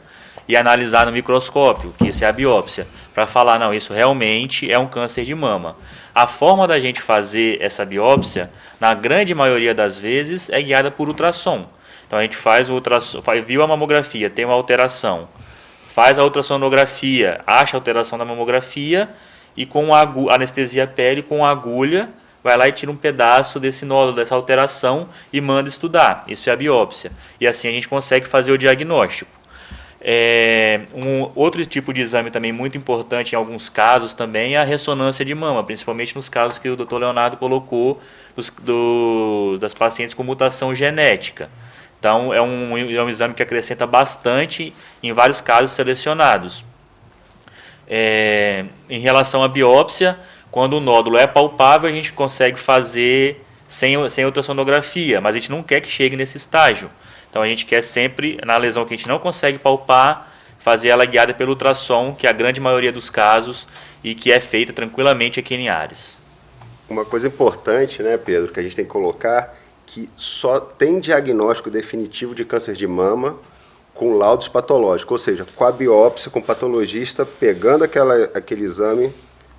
e analisar no microscópio, que isso é a biópsia, para falar, não, isso realmente é um câncer de mama. A forma da gente fazer essa biópsia, na grande maioria das vezes, é guiada por ultrassom. Então a gente faz o ultrassom, viu a mamografia, tem uma alteração, faz a ultrassonografia, acha a alteração da mamografia e com a anestesia pele, com a agulha, vai lá e tira um pedaço desse nódulo, dessa alteração e manda estudar. Isso é a biópsia. E assim a gente consegue fazer o diagnóstico. Um outro tipo de exame também muito importante em alguns casos também é a ressonância de mama, principalmente nos casos que o Dr. Leonardo colocou das pacientes com mutação genética. Então é um exame que acrescenta bastante em vários casos selecionados. Em relação à biópsia, quando o nódulo é palpável, a gente consegue fazer sem ultrassonografia, mas a gente não quer que chegue nesse estágio. Então a gente quer sempre, na lesão que a gente não consegue palpar, fazer ela guiada pelo ultrassom, que é a grande maioria dos casos, e que é feita tranquilamente aqui em Ares. Uma coisa importante, né, Pedro, que a gente tem que colocar, que só tem diagnóstico definitivo de câncer de mama com laudos patológicos, ou seja, com a biópsia, com o patologista pegando aquele exame,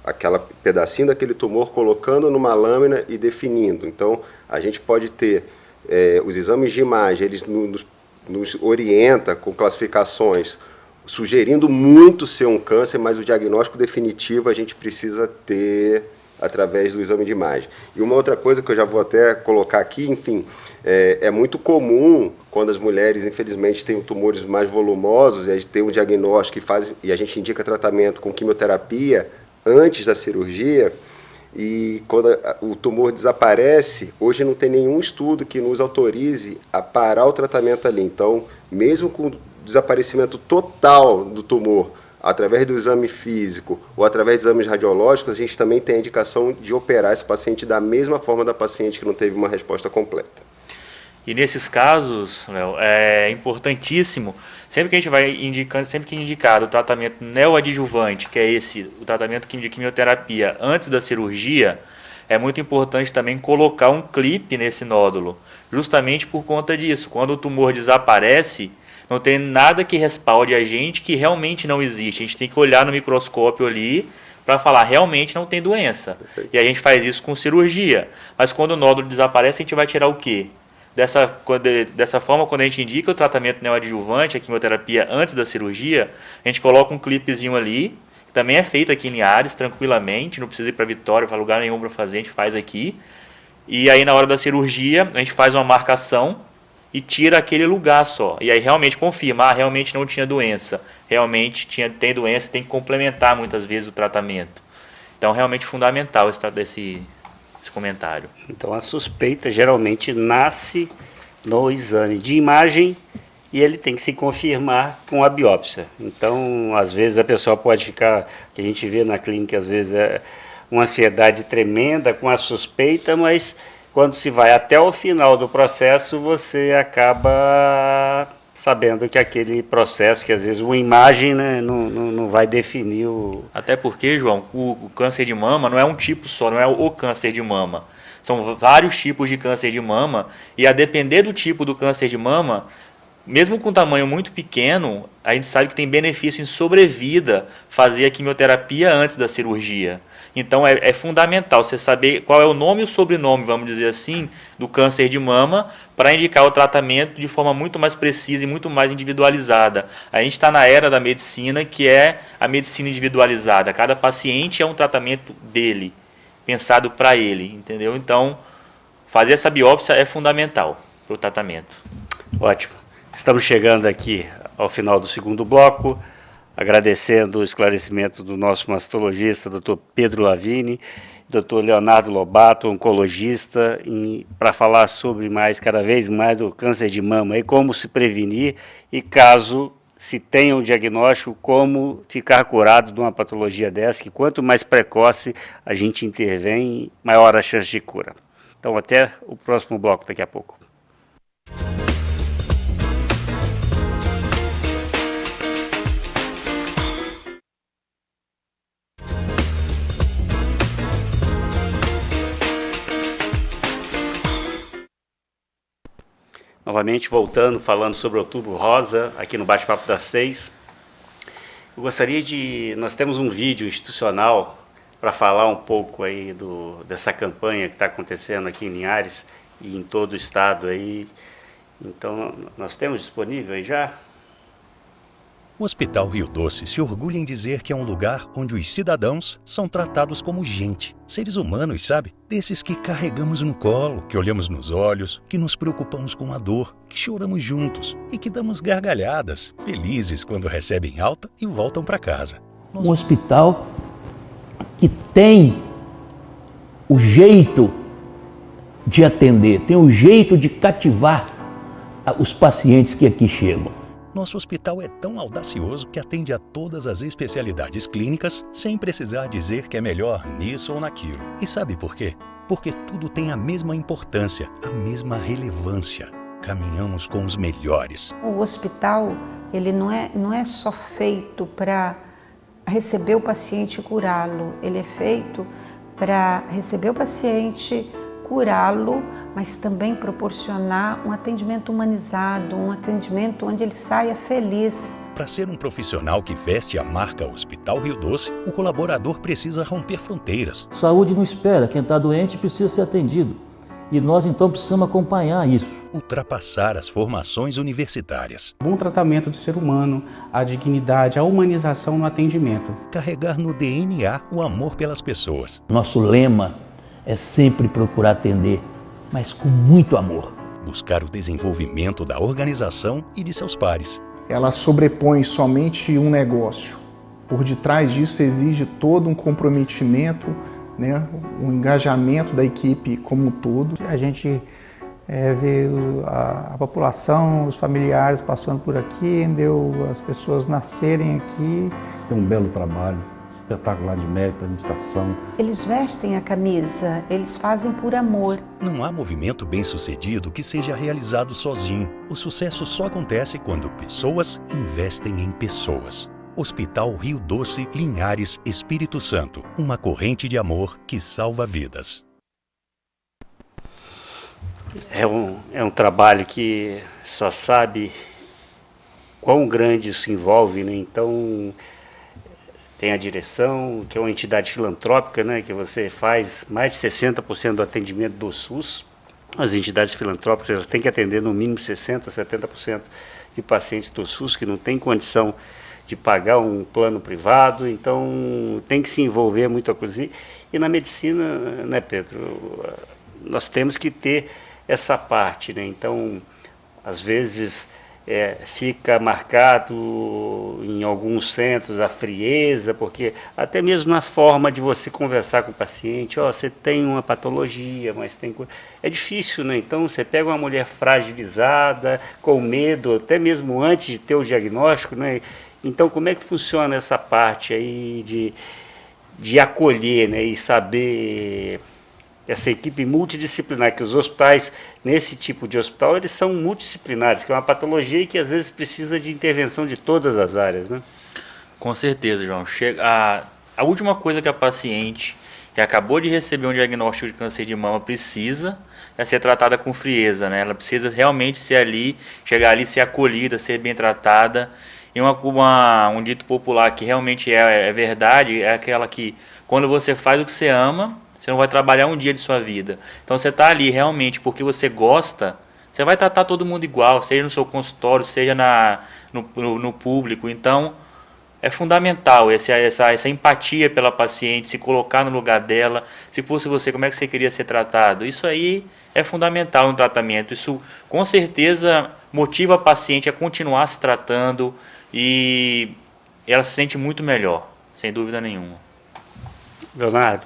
aquele pedacinho daquele tumor, colocando numa lâmina e definindo. Então a gente pode ter os exames de imagem, eles nos orientam com classificações, sugerindo muito ser um câncer, mas o diagnóstico definitivo a gente precisa ter através do exame de imagem. E uma outra coisa que eu já vou até colocar aqui, enfim, é muito comum quando as mulheres, infelizmente, têm tumores mais volumosos, e a gente tem um diagnóstico e a gente indica tratamento com quimioterapia antes da cirurgia, e quando o tumor desaparece, hoje não tem nenhum estudo que nos autorize a parar o tratamento ali. Então, mesmo com o desaparecimento total do tumor, através do exame físico ou através de exames radiológicos, a gente também tem a indicação de operar esse paciente da mesma forma da paciente que não teve uma resposta completa. E nesses casos, Léo, é importantíssimo, sempre que a gente vai indicando, sempre que indicar o tratamento neoadjuvante, que é o tratamento de quimioterapia antes da cirurgia, é muito importante também colocar um clipe nesse nódulo, justamente por conta disso. Quando o tumor desaparece, não tem nada que respalde a gente que realmente não existe. A gente tem que olhar no microscópio ali para falar, realmente não tem doença. Perfeito. E a gente faz isso com cirurgia. Mas quando o nódulo desaparece, a gente vai tirar o quê? Dessa forma, quando a gente indica o tratamento neoadjuvante, a quimioterapia antes da cirurgia, a gente coloca um clipezinho ali, que também é feito aqui em Ares, tranquilamente, não precisa ir para Vitória, para lugar nenhum para fazer, a gente faz aqui. E aí na hora da cirurgia, a gente faz uma marcação e tira aquele lugar só. E aí realmente confirma, realmente não tinha doença, realmente tem doença, tem que complementar muitas vezes o tratamento. Então realmente fundamental esse comentário. Então a suspeita geralmente nasce no exame de imagem e ele tem que se confirmar com a biópsia. Então às vezes a pessoa pode ficar, que a gente vê na clínica às vezes uma ansiedade tremenda com a suspeita, mas quando se vai até o final do processo você acaba sabendo que aquele processo, que às vezes uma imagem, né, não vai definir o... Até porque, João, o câncer de mama não é um tipo só, não é o câncer de mama. São vários tipos de câncer de mama e a depender do tipo do câncer de mama, mesmo com tamanho muito pequeno, a gente sabe que tem benefício em sobrevida fazer a quimioterapia antes da cirurgia. Então é fundamental você saber qual é o nome e o sobrenome, vamos dizer assim, do câncer de mama para indicar o tratamento de forma muito mais precisa e muito mais individualizada. A gente está na era da medicina que é a medicina individualizada. Cada paciente é um tratamento dele, pensado para ele, entendeu? Então fazer essa biópsia é fundamental para o tratamento. Ótimo. Estamos chegando aqui ao final do segundo bloco, agradecendo o esclarecimento do nosso mastologista, Dr. Pedro Lavigne, Dr. Leonardo Lobato, oncologista, para falar sobre cada vez mais do câncer de mama e como se prevenir e caso se tenha um diagnóstico, como ficar curado de uma patologia dessa, que quanto mais precoce a gente intervém, maior a chance de cura. Então até o próximo bloco daqui a pouco. novamente voltando, falando sobre Outubro Rosa, aqui no Bate-Papo das 6. Eu gostaria nós temos um vídeo institucional para falar um pouco aí dessa campanha que está acontecendo aqui em Linhares e em todo o estado aí. Então, nós temos disponível aí já? O Hospital Rio Doce se orgulha em dizer que é um lugar onde os cidadãos são tratados como gente, seres humanos, sabe? Desses que carregamos no colo, que olhamos nos olhos, que nos preocupamos com a dor, que choramos juntos e que damos gargalhadas, felizes quando recebem alta e voltam para casa. Um hospital que tem o jeito de atender, tem o jeito de cativar os pacientes que aqui chegam. Nosso hospital é tão audacioso que atende a todas as especialidades clínicas sem precisar dizer que é melhor nisso ou naquilo. E sabe por quê? Porque tudo tem a mesma importância, a mesma relevância. Caminhamos com os melhores. O hospital, ele não é só feito para receber o paciente e curá-lo. Ele é feito para receber o paciente, curá-lo, mas também proporcionar um atendimento humanizado, um atendimento onde ele saia feliz. Para ser um profissional que veste a marca Hospital Rio Doce, o colaborador precisa romper fronteiras. Saúde não espera, quem está doente precisa ser atendido. E nós então precisamos acompanhar isso. Ultrapassar as formações universitárias. Bom tratamento do ser humano, a dignidade, a humanização no atendimento. Carregar no DNA o amor pelas pessoas. Nosso lema é sempre procurar atender, mas com muito amor. Buscar o desenvolvimento da organização e de seus pares. Ela sobrepõe somente um negócio. Por detrás disso exige todo um comprometimento, né, um engajamento da equipe como um todo. A gente vê a população, os familiares passando por aqui, as pessoas nascerem aqui. Tem um belo trabalho, espetacular de médico, administração. Eles vestem a camisa, eles fazem por amor. Não há movimento bem-sucedido que seja realizado sozinho. O sucesso só acontece quando pessoas investem em pessoas. Hospital Rio Doce, Linhares, Espírito Santo. Uma corrente de amor que salva vidas. É um trabalho que só sabe quão grande isso envolve, né? Então, tem a direção, que é uma entidade filantrópica, né? Que você faz mais de 60% do atendimento do SUS. As entidades filantrópicas elas têm que atender no mínimo 60%, 70% de pacientes do SUS que não têm condição de pagar um plano privado, então tem que se envolver muita coisa. E na medicina, né, Pedro, nós temos que ter essa parte, né? Então, às vezes fica marcado em alguns centros a frieza, porque até mesmo na forma de você conversar com o paciente, você tem uma patologia, mas tem... É difícil, né? Então, você pega uma mulher fragilizada, com medo, até mesmo antes de ter o diagnóstico, né? Então, como é que funciona essa parte aí de acolher, né, e saber essa equipe multidisciplinar, que os hospitais, nesse tipo de hospital, eles são multidisciplinares, que é uma patologia e que às vezes precisa de intervenção de todas as áreas, né? Com certeza, João. A última coisa que a paciente que acabou de receber um diagnóstico de câncer de mama precisa é ser tratada com frieza, né? Ela precisa realmente ser ali, chegar ali, ser acolhida, ser bem tratada. E um dito popular que realmente é verdade, é aquela que quando você faz o que você ama, você não vai trabalhar um dia de sua vida. Então você está ali realmente porque você gosta, você vai tratar todo mundo igual, seja no seu consultório, seja no público. Então é fundamental essa empatia pela paciente, se colocar no lugar dela. Se fosse você, como é que você queria ser tratado? Isso aí é fundamental no tratamento. Isso com certeza motiva a paciente a continuar se tratando e ela se sente muito melhor, sem dúvida nenhuma. Leonardo,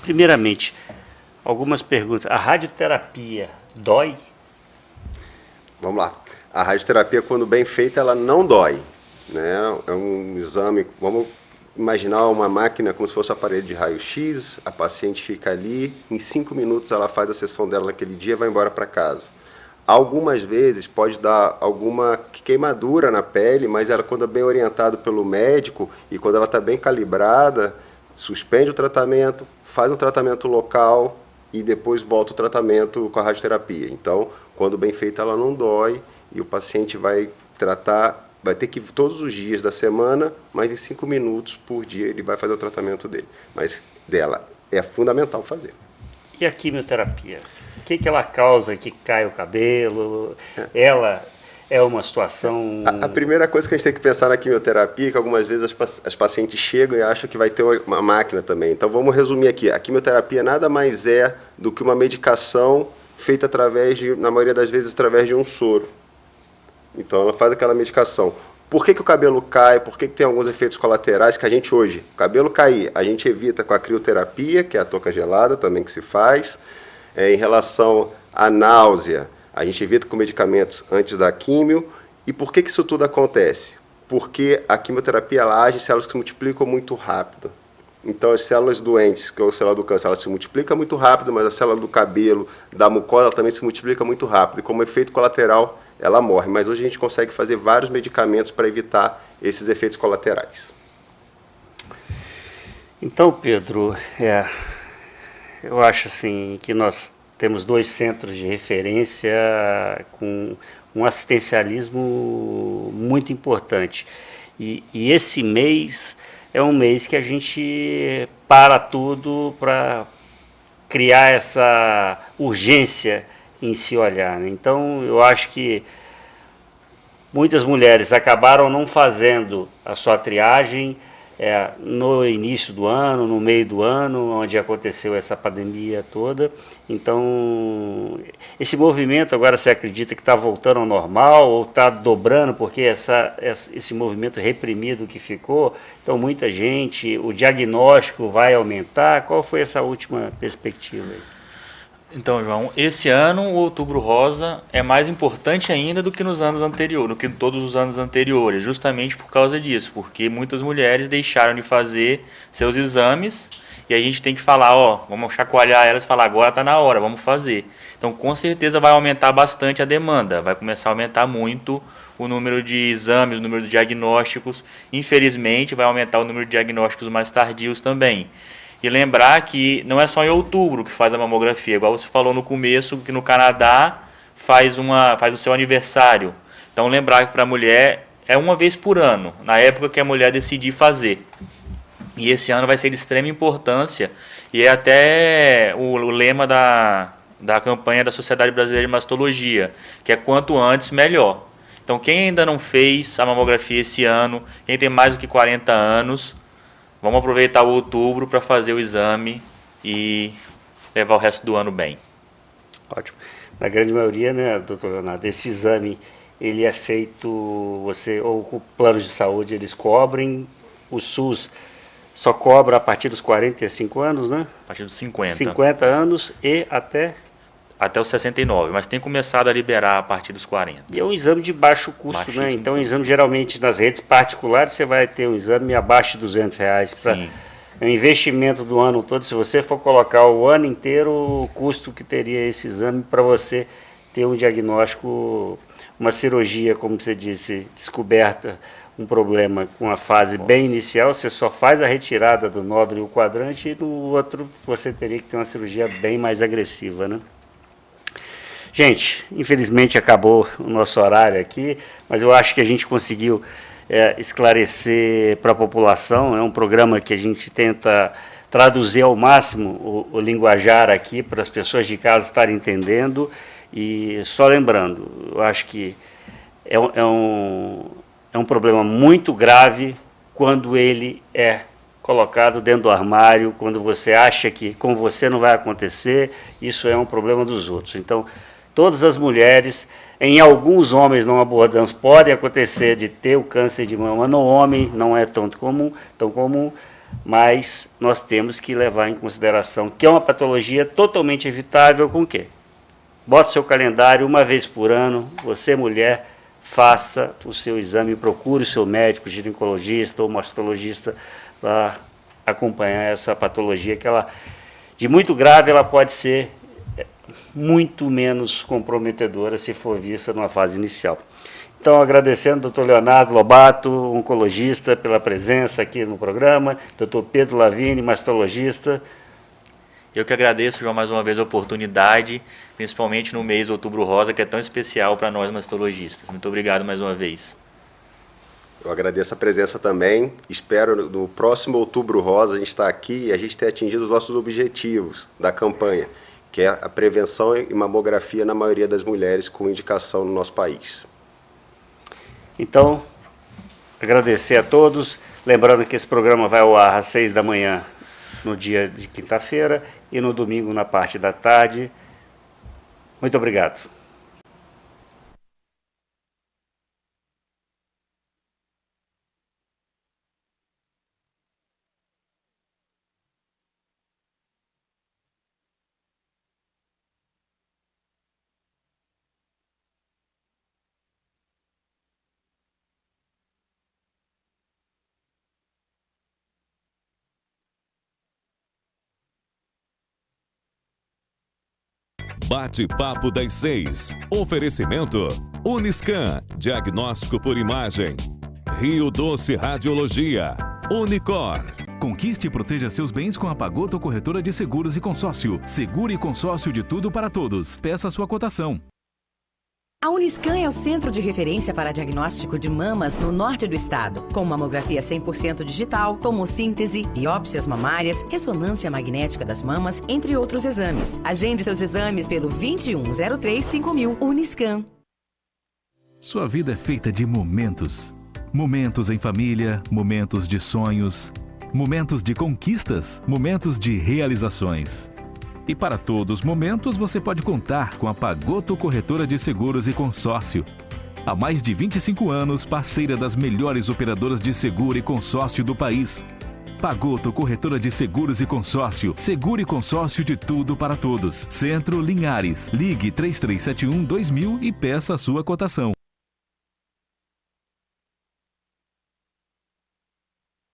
primeiramente, algumas perguntas. A radioterapia dói? Vamos lá. A radioterapia, quando bem feita, ela não dói, né? É um exame, vamos imaginar uma máquina como se fosse um aparelho de raio-x, a paciente fica ali, em 5 minutos ela faz a sessão dela naquele dia e vai embora para casa. Algumas vezes pode dar alguma queimadura na pele, mas ela, quando é bem orientada pelo médico e quando ela está bem calibrada, suspende o tratamento, faz um tratamento local e depois volta o tratamento com a radioterapia. Então, Quando bem feita, ela não dói e o paciente vai tratar, vai ter que ir todos os dias da semana, mas em 5 minutos por dia ele vai fazer o tratamento dele. Mas dela é fundamental fazer. E a quimioterapia? O que ela causa que cai o cabelo? Ela é uma situação... A primeira coisa que a gente tem que pensar na quimioterapia é que algumas vezes as pacientes chegam e acham que vai ter uma máquina também. Então vamos resumir aqui. A quimioterapia nada mais é do que uma medicação feita na maioria das vezes, através de um soro. Então ela faz aquela medicação. Por que o cabelo cai? Por que tem alguns efeitos colaterais que a gente hoje, o cabelo cair, a gente evita com a crioterapia, que é a touca gelada também que se faz. Em relação à náusea, a gente evita com medicamentos antes da químio. E por que isso tudo acontece? Porque a quimioterapia ela age em células que se multiplicam muito rápido. Então as células doentes, que é a célula do câncer, ela se multiplica muito rápido, mas a célula do cabelo, da mucosa, ela também se multiplica muito rápido. E como efeito colateral, ela morre. Mas hoje a gente consegue fazer vários medicamentos para evitar esses efeitos colaterais. Então, Pedro, eu acho assim que nós temos 2 centros de referência com um assistencialismo muito importante. E esse mês é um mês que a gente para tudo para criar essa urgência em se olhar, né? Então, eu acho que muitas mulheres acabaram não fazendo a sua triagem no início do ano, no meio do ano, onde aconteceu essa pandemia toda. Então, esse movimento agora, você acredita que está voltando ao normal ou está dobrando, porque esse movimento reprimido que ficou, então muita gente, o diagnóstico vai aumentar? Qual foi essa última perspectiva aí? Então, João, esse ano o Outubro Rosa é mais importante ainda do que nos anos anteriores, do que todos os anos anteriores, justamente por causa disso, porque muitas mulheres deixaram de fazer seus exames e a gente tem que falar, vamos chacoalhar elas e falar, agora está na hora, vamos fazer. Então, com certeza vai aumentar bastante a demanda, vai começar a aumentar muito o número de exames, o número de diagnósticos. Infelizmente, vai aumentar o número de diagnósticos mais tardios também. E lembrar que não é só em outubro que faz a mamografia, igual você falou no começo, que no Canadá faz o seu aniversário. Então lembrar que para a mulher é uma vez por ano, na época que a mulher decidir fazer. E esse ano vai ser de extrema importância, e é até o lema da campanha da Sociedade Brasileira de Mastologia, que é quanto antes, melhor. Então quem ainda não fez a mamografia esse ano, quem tem mais do que 40 anos, vamos aproveitar o outubro para fazer o exame e levar o resto do ano bem. Ótimo. Na grande maioria, né, doutor Leonardo, esse exame ele é feito, ou com planos de saúde eles cobrem, o SUS só cobra a partir dos 45 anos, né? A partir dos 50. 50 anos e até os 69, mas tem começado a liberar a partir dos 40. E é um exame de baixo custo, né? Então, exame geralmente nas redes particulares, você vai ter um exame abaixo de R$200. É um investimento do ano todo. Se você for colocar o ano inteiro, o custo que teria esse exame para você ter um diagnóstico, uma cirurgia, como você disse, descoberta, um problema com a fase bem inicial, você só faz a retirada do nódulo e o quadrante, e no outro você teria que ter uma cirurgia bem mais agressiva, né? Gente, infelizmente acabou o nosso horário aqui, mas eu acho que a gente conseguiu esclarecer para a população. É um programa que a gente tenta traduzir ao máximo o linguajar aqui para as pessoas de casa estarem entendendo. E só lembrando, eu acho que é um problema muito grave quando ele é colocado dentro do armário, quando você acha que com você não vai acontecer, isso é um problema dos outros. Então, todas as mulheres, em alguns homens não abordamos, pode acontecer de ter o câncer de mama no homem, não é tão comum, mas nós temos que levar em consideração que é uma patologia totalmente evitável com o quê? Bota o seu calendário uma vez por ano, você mulher, faça o seu exame, procure o seu médico, ginecologista ou mastologista para acompanhar essa patologia que ela, de muito grave, ela pode ser muito menos comprometedora se for vista numa fase inicial. Então, agradecendo ao Dr. Leonardo Lobato, oncologista, pela presença aqui no programa, Dr. Pedro Lavigne, mastologista. Eu que agradeço, João, mais uma vez a oportunidade, principalmente no mês Outubro Rosa, que é tão especial para nós mastologistas. Muito obrigado mais uma vez. Eu agradeço a presença também. Espero no próximo Outubro Rosa a gente estar aqui e a gente ter atingido os nossos objetivos da campanha, que é a prevenção e mamografia na maioria das mulheres com indicação no nosso país. Então, agradecer a todos. Lembrando que esse programa vai ao ar às 6 da manhã no dia de quinta-feira e no domingo na parte da tarde. Muito obrigado. Bate-papo das 6. Oferecimento Uniscan, diagnóstico por imagem. Rio Doce Radiologia. Unicor. Conquiste e proteja seus bens com a Pagoto Corretora de Seguros e Consórcio. Seguro e consórcio de tudo para todos. Peça sua cotação. A Uniscan é o centro de referência para diagnóstico de mamas no norte do estado, com mamografia 100% digital, tomossíntese, biópsias mamárias, ressonância magnética das mamas, entre outros exames. Agende seus exames pelo 2103-5000 Uniscan. Sua vida é feita de momentos. Momentos em família, momentos de sonhos, momentos de conquistas, momentos de realizações. E para todos os momentos você pode contar com a Pagoto Corretora de Seguros e Consórcio. Há mais de 25 anos, parceira das melhores operadoras de seguro e consórcio do país. Pagoto Corretora de Seguros e Consórcio. Seguro e consórcio de tudo para todos. Centro Linhares. Ligue 3371-2000 e peça a sua cotação.